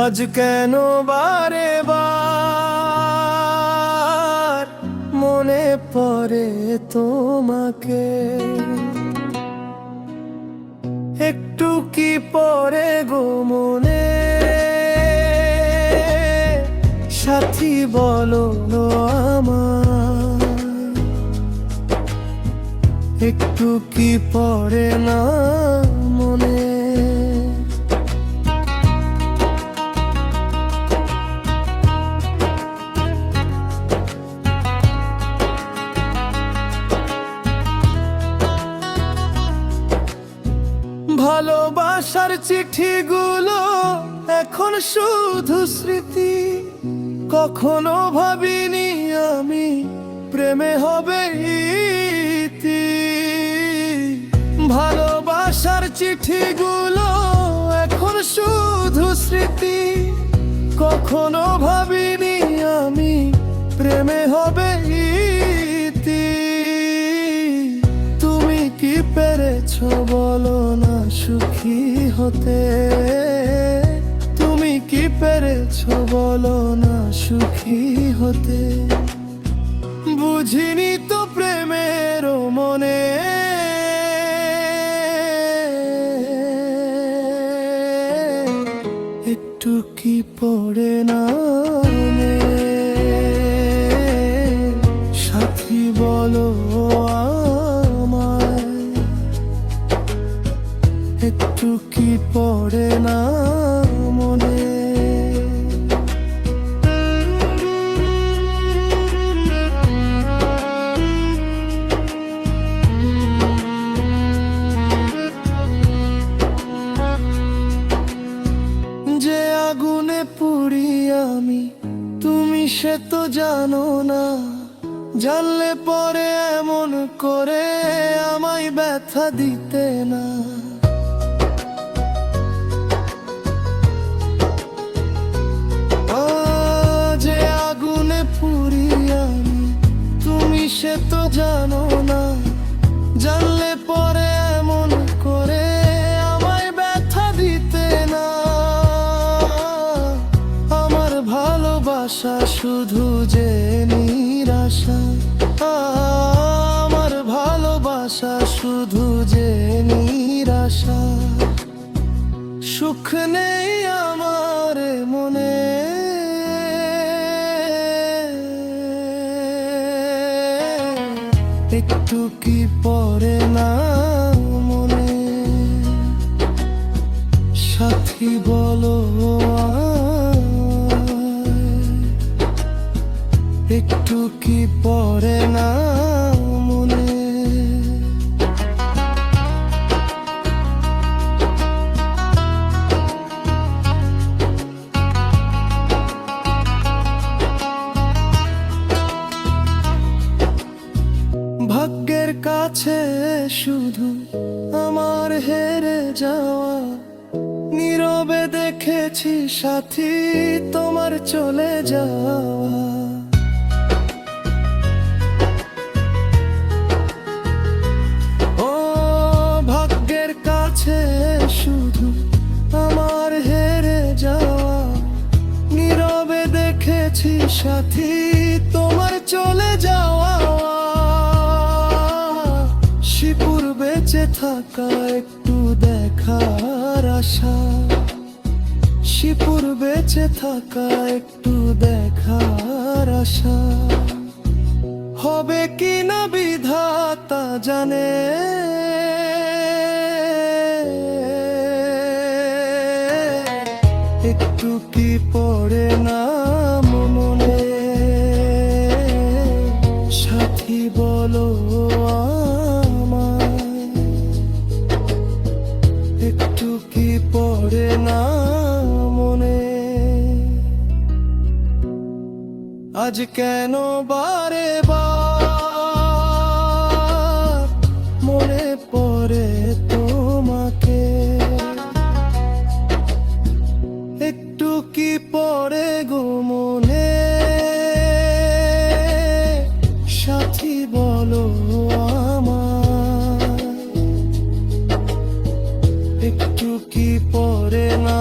আজ কেন বারে বার মনে পড়ে তোমাকে, একটু কি পড়ে গো মনে, সাথী বলো আমার, একটু কি পড়ে না মনে। ভালোবাসার চিঠিগুলো এখন শুধু স্মৃতি, কখনো ভাবিনি আমি প্রেমে হবে ইতি। ভালোবাসার চিঠিগুলো এখন শুধু স্মৃতি, কখনো ভাবিনি আমি প্রেমে হবে ইতি। তুমি কি পেরেছো বলো না সুখী হতে, তুমি কি পেরেছো বলো না সুখী হতে। বুঝিনি তো প্রেমের মনে, একটু কি পড়ে না মনে, সাথী বলো আমায়, একটু কি পড়ে না মনে। যে আগুনে পুড়ি আমি তুমি সে তো জানো না, জানলে পরে এমন করে আমায় ব্যথা দিতে না। যে আগুনে পুড়ি আমি তুমি সে তো জানো না, জানলে পরে এমন করে আমায় ব্যথা দিতে না। আমার ভালোবাসা শুধু যে নিরাশা, আমার ভালোবাসা শুধু যে নিরাশা। সুখ নেই আমার মনে, একটু কি পড়ে না মনে, সাথী বলো একটু কি পড়ে না মনে। ভাগ্যের কাছে শুধু আমার হেরে যাওয়া, নীরবে দেখেছি সাথী তোমার চলে যাওয়া। ও ভাগ্যের কাছে শুধু আমার হেরে যাওয়া, নীরবে দেখেছি সাথী তোমার চলে যাওয়া। শিপুর বেঁচে থাকা একটু দেখার আশা, শিপুর বেঁচে থাকা একটু দেখার আশা। হবে কি না বিধাতা জানে, একটু কি পড়ে না মনে, সাথী বলো আমায়, একটু কি পড়ে না মনে। আজ কেন বারে বার মনে পড়ে তোমাকে, একটু কি পড়ে গো মনে, সাথী বলো আমায়, একটু কি পড়ে না।